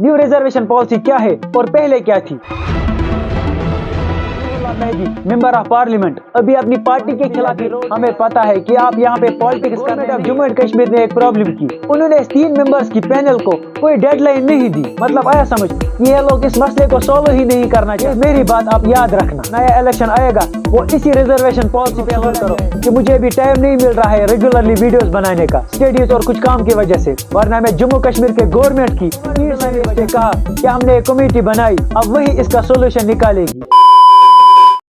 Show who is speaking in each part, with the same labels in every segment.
Speaker 1: New reservation policy क्या है और पहले क्या थी। मेंबर ऑफ पार्लियामेंट अभी अपनी पार्टी के खिलाफ। हमें पता है कि आप यहाँ पे पॉलिटिक्स कर रहे हैं। जम्मू एंड कश्मीर ने एक प्रॉब्लम की, उन्होंने इस 3 मेंबर्स की पैनल को कोई डेडलाइन नहीं दी। मतलब आया समझ, ये लोग इस मसले को सॉल्व ही नहीं करना चाहिए। मेरी बात आप याद रखना, नया इलेक्शन आएगा वो इसी रिजर्वेशन पॉलिसी पे अमल करो कि मुझे अभी टाइम नहीं मिल रहा है रेगुलरली वीडियोस बनाने का, स्टडीज और कुछ काम की वजह से, वरना मैं जम्मू कश्मीर के गवर्नमेंट की से कहा कि हमने एक कमेटी बनाई, अब वही इसका सोल्यूशन निकालेगी।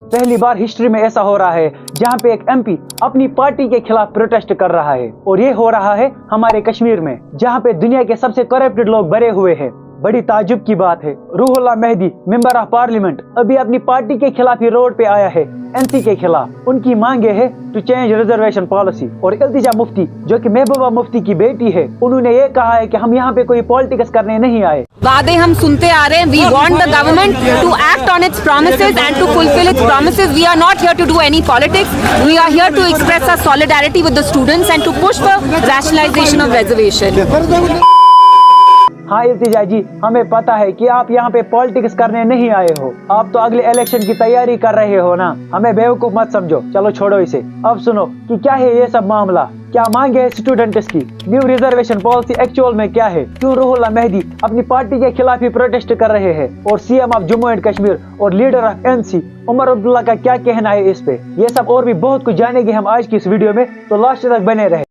Speaker 1: पहली बार हिस्ट्री में ऐसा हो रहा है जहां पे एक एमपी अपनी पार्टी के खिलाफ प्रोटेस्ट कर रहा है, और ये हो रहा है हमारे कश्मीर में जहां पे दुनिया के सबसे करप्टेड लोग भरे हुए हैं। बड़ी ताजुब की बात है, Ruhullah Mehdi member of parliament अभी अपनी पार्टी के खिलाफ ही रोड पे आया है, एनसी के खिलाफ। उनकी मांगे है टू चेंज रिजर्वेशन पॉलिसी। और इल्तिजा मुफ्ती जो कि महबूबा मुफ्ती की बेटी है, उन्होंने ये कहा है कि हम यहाँ पे कोई पॉलिटिक्स करने नहीं आए।
Speaker 2: वादे हम सुनते आ रहे हैं। We want the government to act on its promises and to fulfill its promises. We are not here to do any politics. We are here to express our solidarity with the students and to push for rationalization of reservation.
Speaker 1: हाँ इल्तिजा जी, हमें पता है कि आप यहाँ पे politics करने नहीं आए हो, आप तो अगले इलेक्शन की तैयारी कर रहे हो ना। हमें बेवकूफ मत समझो, चलो छोड़ो इसे। अब सुनो कि क्या है ये सब मामला, क्या मांगे है स्टूडेंट्स की, न्यू रिजर्वेशन पॉलिसी एक्चुअल में क्या है, क्यों रूहुल्लाह मेहदी अपनी पार्टी के खिलाफ ही प्रोटेस्ट कर रहे हैं, और CM of Jammu and Kashmir और leader of NC Omar Abdullah का क्या कहना है इस पे। ये सब और भी बहुत कुछ जानेंगे हम आज की इस वीडियो में, तो लास्ट तक बने रहे।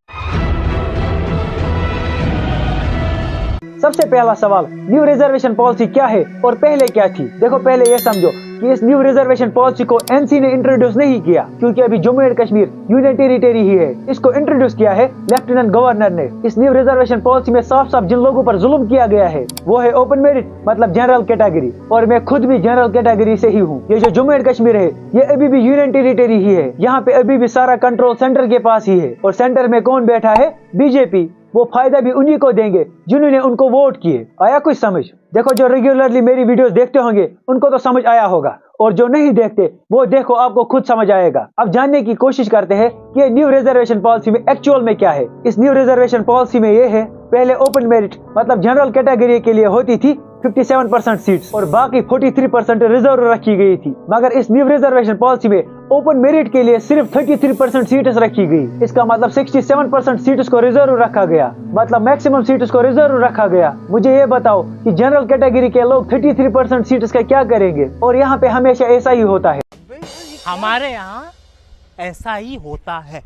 Speaker 1: सबसे पहला सवाल, न्यू रिजर्वेशन पॉलिसी क्या है और पहले क्या थी। देखो पहले ये समझो कि इस न्यू रिजर्वेशन पॉलिसी को एनसी ने इंट्रोड्यूस नहीं किया, क्योंकि अभी Jammu and Kashmir union territory ही है। इसको इंट्रोड्यूस किया है लेफ्टिनेंट गवर्नर ने। इस न्यू रिजर्वेशन पॉलिसी में साफ साफ जिन लोगों पर जुल्म किया गया है वो है ओपन मेरिट, मतलब जनरल कैटेगरी, और मैं खुद भी जनरल कैटेगरी से ही हूँ। ये जो जम्मू एंड कश्मीर है ये अभी भी यूनियन टेरिटरी ही है, यहाँ पे अभी भी सारा कंट्रोल सेंटर के पास ही है, और सेंटर में कौन बैठा है, बीजेपी। वो फायदा भी उन्हीं को देंगे जिन्होंने उनको वोट किए। आया कुछ समझ। देखो जो रेगुलरली मेरी वीडियोस देखते होंगे उनको तो समझ आया होगा, और जो नहीं देखते वो देखो, आपको खुद समझ आएगा। अब जानने की कोशिश करते हैं कि न्यू रिजर्वेशन पॉलिसी में एक्चुअल में क्या है। इस न्यू रिजर्वेशन पॉलिसी में ये है, पहले ओपन मेरिट मतलब जनरल कैटेगरी के लिए होती थी 57% सीट्स और बाकी 43% रिजर्व रखी गई थी, मगर इस न्यू रिजर्वेशन पॉलिसी में ओपन मेरिट के लिए सिर्फ 33% सीट्स रखी गई। इसका मतलब 67% सीट्स को रिजर्व रखा गया, मतलब मैक्सिमम सीट्स को रिजर्व रखा गया। मुझे ये बताओ कि जनरल कैटेगरी के लोग 33% सीट्स का क्या करेंगे। और यहाँ पे हमेशा ऐसा ही होता है,
Speaker 3: हमारे यहाँ ऐसा ही होता है,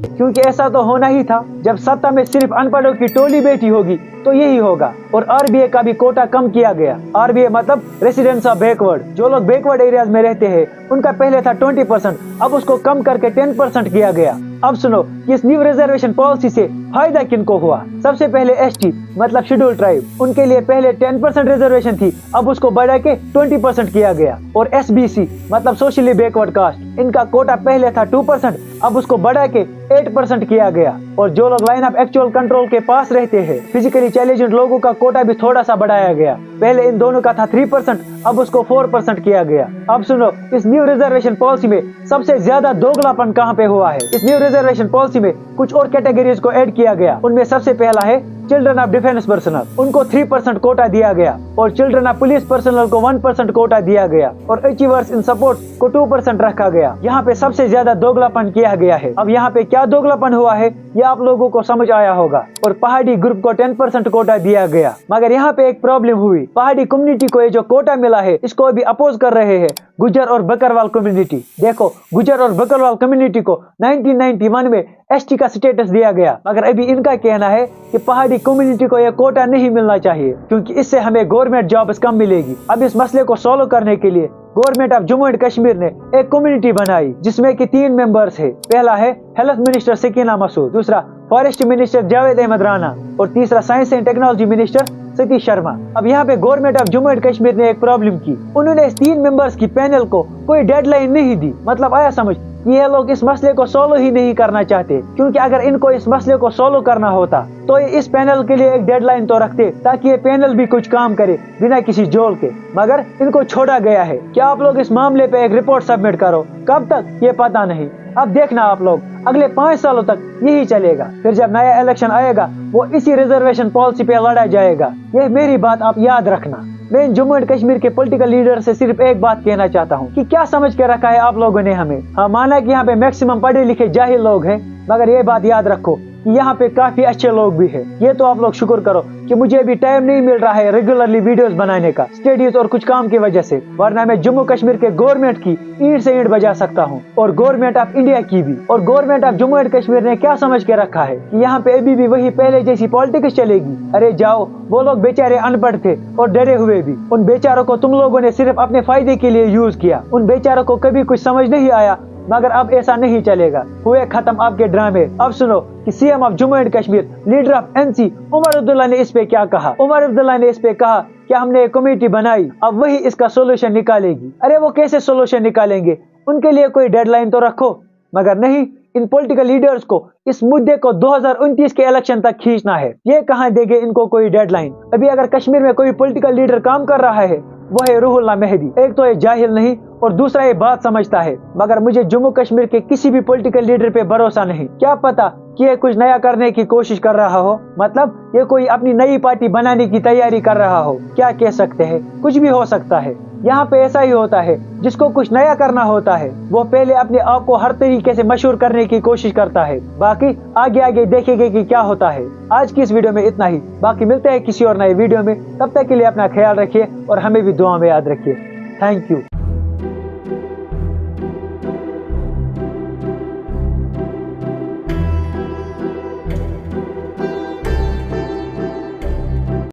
Speaker 1: क्योंकि ऐसा तो होना ही था। जब सत्ता में सिर्फ अनपढ़ों की टोली बैठी होगी तो यही होगा। और आरबीए का भी कोटा कम किया गया। आरबीए मतलब रेसिडेंट्स ऑफ बैकवर्ड, जो लोग बैकवर्ड एरियाज में रहते हैं उनका पहले था 20%, अब उसको कम करके 10% किया गया। अब सुनो कि इस न्यू रिजर्वेशन पॉलिसी से फायदा किनको हुआ। सबसे पहले एसटी मतलब शेड्यूल ट्राइब, उनके लिए पहले 10% रिजर्वेशन थी, अब उसको बढ़ा के 20% किया गया। और एसबीसी मतलब सोशली बैकवर्ड कास्ट, इनका कोटा पहले था 2%, अब उसको बढ़ा के 8% किया गया। और जो लोग लाइन ऑफ एक्चुअल कंट्रोल के पास रहते हैं, फिजिकली चैलेंज्ड लोगों का कोटा भी थोड़ा सा बढ़ाया गया। पहले इन दोनों का था 3%, अब उसको 4% किया गया। अब सुनो, इस न्यू रिजर्वेशन पॉलिसी में सबसे ज्यादा दोगलापन कहाँ पे हुआ है। इस न्यू रिजर्वेशन पॉलिसी में कुछ और कैटेगरीज को ऐड किया गया। उनमें सबसे पहला है चिल्ड्रन ऑफ डिफेंस पर्सनल, उनको 3% कोटा दिया गया, और चिल्ड्रन ऑफ पुलिस पर्सनल को 1% कोटा दिया गया, और अचीवर्स इन सपोर्ट को 2% रखा गया। यहाँ पे सबसे ज्यादा दोगलापन किया गया है। अब यहाँ पे क्या दोगलापन हुआ है ये आप लोगों को समझ आया होगा। और पहाड़ी ग्रुप को 10% कोटा दिया गया, मगर यहाँ पे एक प्रॉब्लम हुई। पहाड़ी कम्युनिटी को ये जो कोटा मिला है इसको अभी अपोज कर रहे हैं गुज्जर और बकरवाल कम्युनिटी। देखो, गुज्जर और बकरवाल कम्युनिटी को 1991 में एसटी का स्टेटस दिया गया, मगर अभी इनका कहना है कि पहाड़ी कम्युनिटी को यह कोटा नहीं मिलना चाहिए, क्योंकि इससे हमें गवर्नमेंट जॉब्स कम मिलेगी। अब इस मसले को सॉल्व करने के लिए government of Jammu and Kashmir ने एक कम्युनिटी बनाई जिसमें कि 3 मेंबर्स है। पहला है हेल्थ मिनिस्टर सकीना मसूद, दूसरा फॉरेस्ट मिनिस्टर जावेद अहमद राना, और तीसरा science and technology minister Satish Sharma. अब यहाँ पे government of Jammu and Kashmir ने एक प्रॉब्लम की, उन्होंने इस 3 मेंबर्स की पैनल को कोई डेडलाइन नहीं दी। मतलब आया समझ, ये लोग इस मसले को सॉल्व ही नहीं करना चाहते, क्योंकि अगर इनको इस मसले को सॉल्व करना होता तो ये इस पैनल के लिए एक डेडलाइन तो रखते, ताकि ये पैनल भी कुछ काम करे बिना किसी जोल के। मगर इनको छोड़ा गया है। क्या आप लोग इस मामले पे एक रिपोर्ट सबमिट करो, कब तक ये पता नहीं। अब देखना आप लोग अगले 5 सालों तक यही चलेगा। फिर जब नया इलेक्शन आएगा वो इसी रिजर्वेशन पॉलिसी पे लड़ा जाएगा। ये मेरी बात आप याद रखना। मैं इन जम्मू एंड कश्मीर के पॉलिटिकल लीडर से सिर्फ एक बात कहना चाहता हूँ कि क्या समझ के रखा है आप लोगों ने हमें। हाँ, माना कि यहाँ पे मैक्सिमम पढ़े लिखे जाहिल लोग हैं, मगर ये बात याद रखो कि यहाँ पे काफी अच्छे लोग भी हैं। ये तो आप लोग शुक्र करो कि मुझे अभी टाइम नहीं मिल रहा है रेगुलरली वीडियोस बनाने का, स्टडीज और कुछ काम की वजह से, वरना मैं जम्मू कश्मीर के गवर्नमेंट की ईंट से ईंट बजा सकता हूँ, और गवर्नमेंट ऑफ इंडिया की भी। और government of Jammu and Kashmir ने क्या समझ के रखा है कि यहाँ पे अभी भी वही पहले जैसी पॉलिटिक्स चलेगी। अरे जाओ, वो लोग बेचारे अनपढ़ थे और डरे हुए भी। उन बेचारों को तुम लोगों ने सिर्फ अपने फायदे के लिए यूज किया। उन बेचारों को कभी कुछ समझ नहीं आया, मगर अब ऐसा नहीं चलेगा। हुए खत्म आपके ड्रामे। अब सुनो कि CM of Jammu and Kashmir, leader of NC Omar Abdullah ने इस पे क्या कहा। उमर अब्दुल्ला ने इस पे कहा कि हमने एक कमेटी बनाई, अब वही इसका सोल्यूशन निकालेगी। अरे वो कैसे सोल्यूशन निकालेंगे? उनके लिए कोई डेडलाइन तो रखो। मगर नहीं, इन पॉलिटिकल लीडर्स को इस मुद्दे को 2029 के इलेक्शन तक खींचना है। ये कहाँ देंगे इनको कोई डेडलाइन? अभी अगर कश्मीर में कोई पॉलिटिकल लीडर काम कर रहा है वो है रूहुल्लाह मेहदी। एक तो ये जाहिल नहीं और दूसरा ये बात समझता है। मगर मुझे जम्मू कश्मीर के किसी भी पॉलिटिकल लीडर पे भरोसा नहीं। क्या पता कि ये कुछ नया करने की कोशिश कर रहा हो, मतलब ये कोई अपनी नई पार्टी बनाने की तैयारी कर रहा हो। क्या कह सकते हैं, कुछ भी हो सकता है। यहाँ पे ऐसा ही होता है, जिसको कुछ नया करना होता है वो पहले अपने आप को हर तरीके से मशहूर करने की कोशिश करता है। बाकी आगे आगे देखेंगे कि क्या होता है। आज की इस वीडियो में इतना ही, बाकी मिलते हैं किसी और नए वीडियो में। तब तक के लिए अपना ख्याल रखिए और हमें भी दुआ में याद रखिए। Thank you.